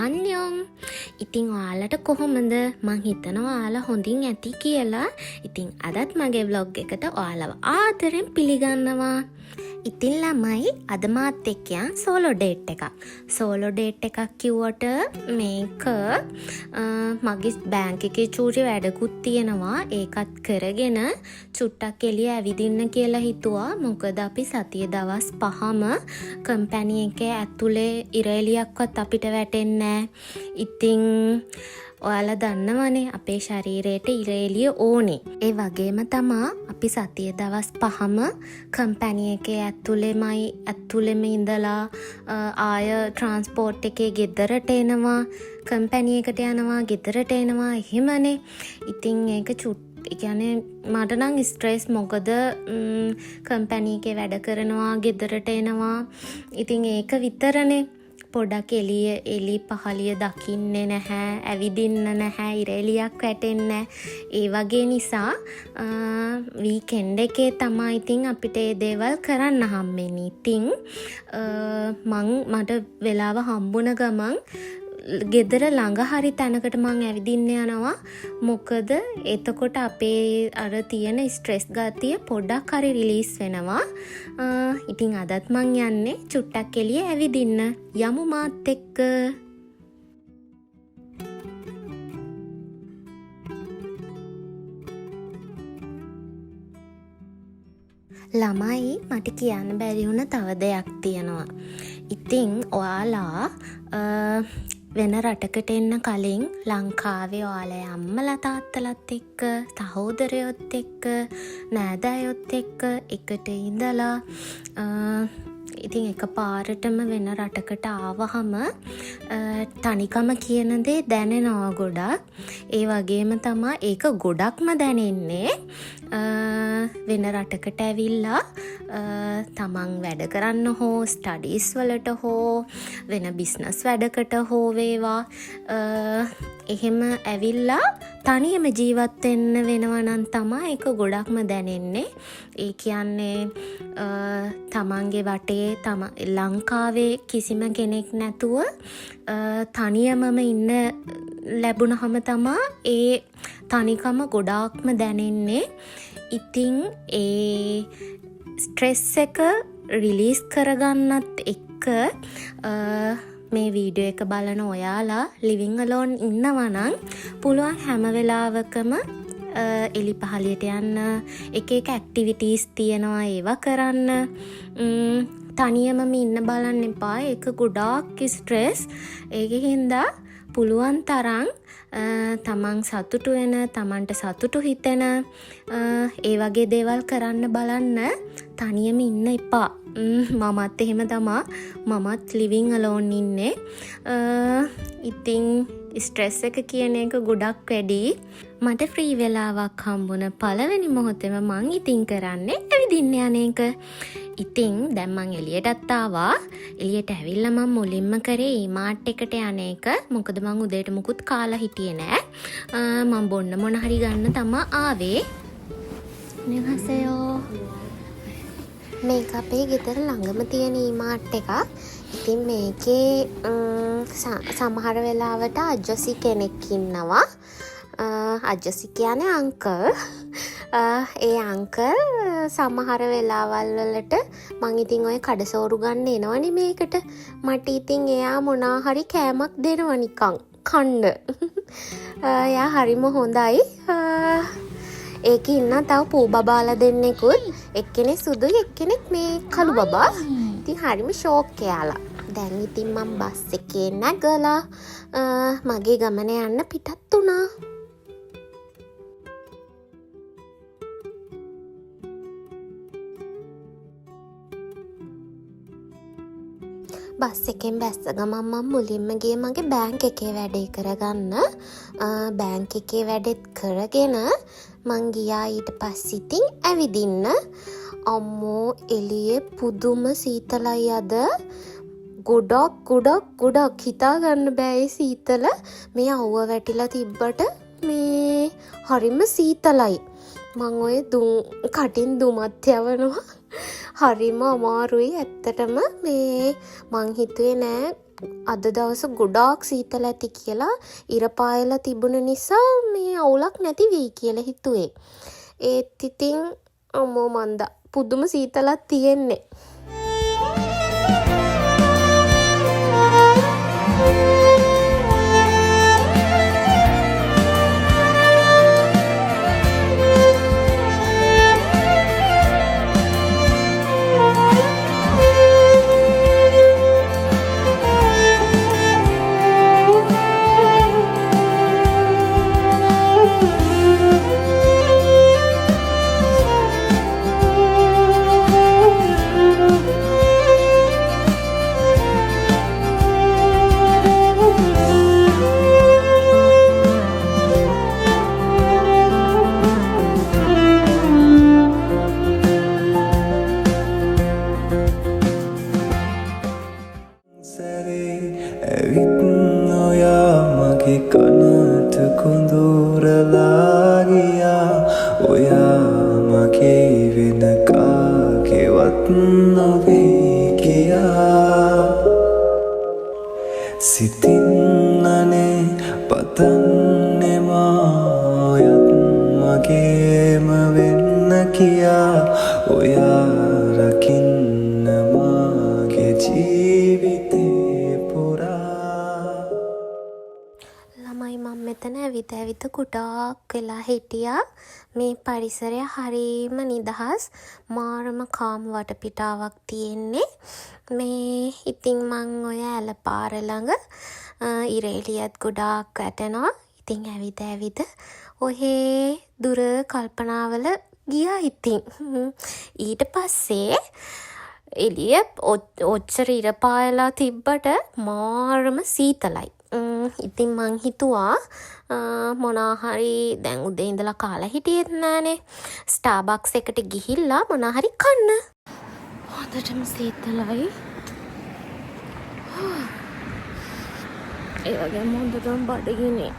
අන්‍යොන්. ඉතින් ඔයාලට කොහොමද? මං හිතනවා ඔයාලා හොඳින් ඇති කියලා. ඉතින් අදත් මගේ vlog එකට ඔයාලව ආදරෙන් පිළිගන්නවා. ඉතින් ළමයි අද මාත් එක්ක යන් සෝලෝ ඩේට් එකක්. සෝලෝ ඩේට් එකක් කිව්වට මේක මගේ බැංක් එකේ චූටි වැඩකුත් තියෙනවා. ඒකත් කරගෙන චුට්ටක් එළිය ඇවිදින්න කියලා හිතුවා. මොකද අපි සතිය දවස් 5ම කම්පැනි එකේ ඇතුලේ ඉර එළියක්වත් අපිට වැටෙන්නේ නැහැ. ඉතින් ඔයාලා දන්නවනේ අපේ ශරීරයට ඉර එළිය ඕනේ. ඒ වගේම තමා අපි සතිය දවස් 5ම කම්පැනි එකේ ඇතුළෙම ඉඳලා ආය ට්‍රාන්ස්පෝර්ට් එකේ ගෙදරට එනවා, කම්පැනි එකට යනවා, ගෙදරට එනවා, එහෙමනේ. ඉතින් ඒක කියන්නේ මට නම් ස්ට්‍රෙස්. මොකද කම්පැනි එකේ වැඩ කරනවා, ගෙදරට එනවා. ඉතින් ඒක විතරනේ. පොඩක් එලි පහලිය දකින්නේ නැහැ, ඇවිදින්න නැහැ, ඉර එළියක් වැටෙන්නේ. ඒ වගේ නිසා වීකෙන්ඩ් එකේ තමයි ඉතින් අපිට ඒ දේවල් කරන්න හම්බෙන්නේ. ඉතින් මට වෙලාව හම්බුන ගමන් ගෙදර ළඟ හරි තැනකට මං ඇවිදින්න යනවා. මොකද එතකොට අපේ අර තියෙන ස්ට්‍රෙස් ගතිය පොඩ්ඩක් හරි රිලීස් වෙනවා. ඉතින් අදත් මං යන්නේ චුට්ටක් එළිය ඇවිදින්න. යමු මාත් එක්ක. ළමයි මට කියන්න බැරි වුණ තව දෙයක් තියෙනවා. ඉතින් ඔයාලා වෙන රටකට එන්න කලින් ලංකාවේ ඔයාලේ අම්මලා තාත්තලත් එක්ක, සහෝදරයොත් එක්ක, නෑදෑයොත් එක්ක එකට ඉඳලා ඉතින් එක පාරටම වෙන රටකට ආවහම තනිකම කියන දේ දැනෙනවා ගොඩක්. ඒ වගේම තමා ඒක ගොඩක්ම දැනෙන්නේ වෙන රටකට ඇවිල්ලා තමන් වැඩ කරන්න හෝ ස්ටඩීස් වලට හෝ වෙන බිස්නස් වැඩකට හෝ වේවා එහෙම ඇවිල්ලා තනියම ජීවත් වෙන්න වෙනවා නම් තමා ඒක ගොඩක්ම දැනෙන්නේ. ඒ කියන්නේ තමන්ගේ වටේ ලංකාවේ කිසිම කෙනෙක් නැතුව තනියමම ඉන්න ලැබුණහම තමා ඒ තනිකම ගොඩාක්ම දැනෙන්නේ. ඉතින් ඒ ස්ට්‍රෙස් එක රිලීස් කරගන්නත් එක්ක මේ වීඩියෝ එක බලන ඔයාලා ලිවිං අලෝන් ඉන්නවනම් පුළුවන් හැම වෙලාවකම එලි පහලියට යන්න, එක ඇක්ටිවිටීස් තියෙනවා ඒවා කරන්න. තනියමම ඉන්න බලන්න එපා. ඒක ගොඩාක් ස්ට්‍රෙස්. ඒක හින්දා පුළුවන් තරම් තමන් සතුටු වෙන, තමන්ට සතුටු හිතෙන ඒ වගේ දේවල් කරන්න බලන්න. තනියම ඉන්න එපා. මමත් එහෙම තමා. මමත් ලිවිං අලෝන් ඉන්නේ. ඉතින් ස්ට්‍රෙස් එක කියන එක ගොඩක් වැඩි. මට ෆ්‍රී වෙලාවක් හම්බුන පළවෙනි මොහොතේම මං ඉතින් කරන්නේ ඇවිදින්න යන එක. ඉතින් දැන් මං එළියටත් ආවා. එළියට ඇවිල්ලා මං මුලින්ම කරේ ඊමාර්ට් එකට යන එක. මොකද මං උදේට මුකුත් කාලා හිටියේ නෑ. මං බොන්න මොන හරි ගන්න තමා ආවේ. නෙවසයෝ. මේක අපේ ගෙදර ළඟම තියෙන ඊමාර්ට් එකක්. ඉතින් මේකේ සමහර වෙලාවට අජ්ජසි කෙනෙක් ඉන්නවා. අජ්ජසි කියන්නේ අංකල්. ඒ අංකල් සමහර වෙලාවල් වලට මං ඉතින් ඔය කඩසෝරු ගන්න එනවනේ මේකට. මට ඉතින් එයා මොනා හරි කෑමක් දෙනවා නිකන් කන්න. එයා හරිම හොඳයි. ඒකේ ඉන්න තව පූ බබාලා දෙන්නෙකුත්. එක්කෙනෙක් සුදුයි, එක්කෙනෙක් මේ කළු බබා. ඉතින් හරිම ෂෝක් එයාලා. දැන් ඉතින් මම බස් එකේ නැගලා මගේ ගමන යන්න පිටත් වුණා. බස් එකෙන් බැස්ස ගමන් මම මුලින්ම ගියේ මගේ බැංක් එකේ වැඩේ කරගන්න. බැංක් එකේ වැඩෙත් කරගෙන මං ගියා ඊට පස්සේ ඉතින් ඇවිදින්න. අම්මෝ එළියේ පුදුම සීතලයි අද. ගොඩක් හිතා ගන්න බෑ සීතල. මේ අවුව වැටිලා තිබ්බට මේ හරිම සීතලයි. මං ඔය කටින් දුමත් යවනවා. හරිම අමාරුයි ඇත්තටම. මේ මං හිතුවේ නෑ අද දවස ගොඩාක් සීතල ඇති කියලා ඉර පායලා තිබුණ නිසා මේ අවුලක් නැති වෙයි කියලා හිතුවේ. ඒත් ඉතින් අම්මෝ මන්දා පුදුම සීතලක් තියෙන්නේ. කනට කුඳුරලා ගියා ඔයා මගේ වෙන කාගේවත් නොවේ කියා සිතින් අනේ පතන්නේ මායත් මගේම වෙන්න කියා ඔයා රකින්න මාගේ ජීවිතේ පුරා. ළමයි මම මෙතන ඇවිත් ගොඩාක් වෙලා හිටියා. මේ පරිසරය හරීම නිදහස්, මාරම කාම වටපිටාවක් තියෙන්නේ. මේ ඉතින් මං ඔය ඇලපාර ළඟ ඉරේලියත් ගොඩාක් වැටෙනවා. ඉතින් ඇවිද ඔහේ දුර කල්පනාවල ගියා. ඉතින් ඊට පස්සේ එළිය ඔච්චර ඉර පායලා තිබ්බට මාරම සීතලයි. ඉතින් මං හිතුවා මොනා හරි දැන් උදේ ඉඳලා කාලා හිටියෙත් නෑනේ, ස්ටාර්බක්ස් එකට ගිහිල්ලා මොනා හරි කන්න. හොඳටම සීතලයි. ඒ වගේම හොඳටම බඩගිනේ.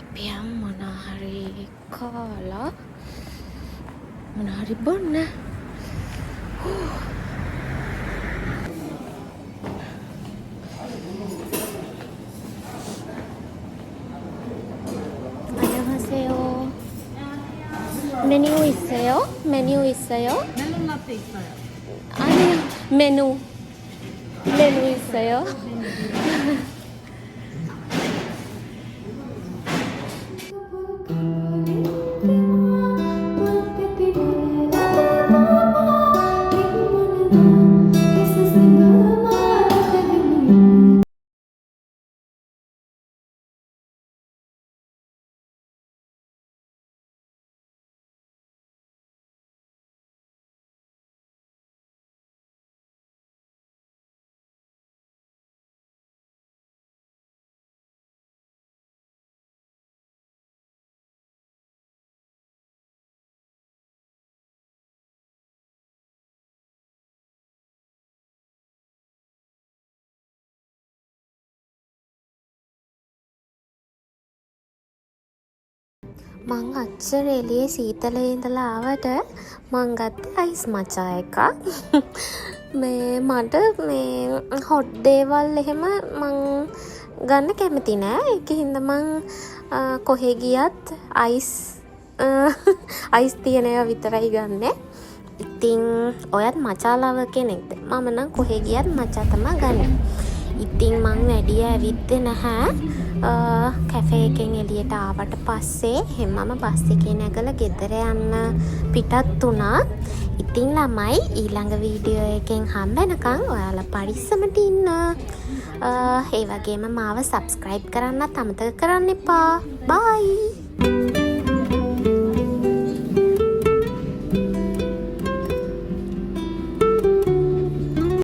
අපි යම් මොනා හරි කාලා මොනා හරි බොන්න. 메뉴 있어요? 멜론라떼 있어요. 아니, 메뉴 있어요? මං අච්චර එළියේ සීතලේ ඉඳලා ආවට මං ගත්තේ අයිස් මචා එකක්. මේ මට මේ හොට් දේවල් එහෙම මං ගන්න කැමති නෑ. ඒක හින්දා මං කොහෙ ගියත් අයිස් තියෙන ඒවා විතරයි ගන්නෙ. ඉතින් ඔයත් මචා ලව කෙනෙක්ද? මම නම් කොහෙ ගියත් මචා තමයි ගන්නෙ. ඉතින් මං වැඩිය ඇවිත්දේ නැහැ. කැෆේ එකෙන් එළියට ආවට පස්සේ හැමම බස් එකේ නැගලා ගෙදර යන්න පිටත් වුණා. ඉතින් ළමයි ඊළඟ වීඩියෝ එකෙන් හම්බෙනකන් ඔයාලා පරිස්සමට ඉන්න. ඒ වගේම මාව සබ්ස්ක්‍රයිබ් කරන්නත් අමතක කරන්න එපා. බයි.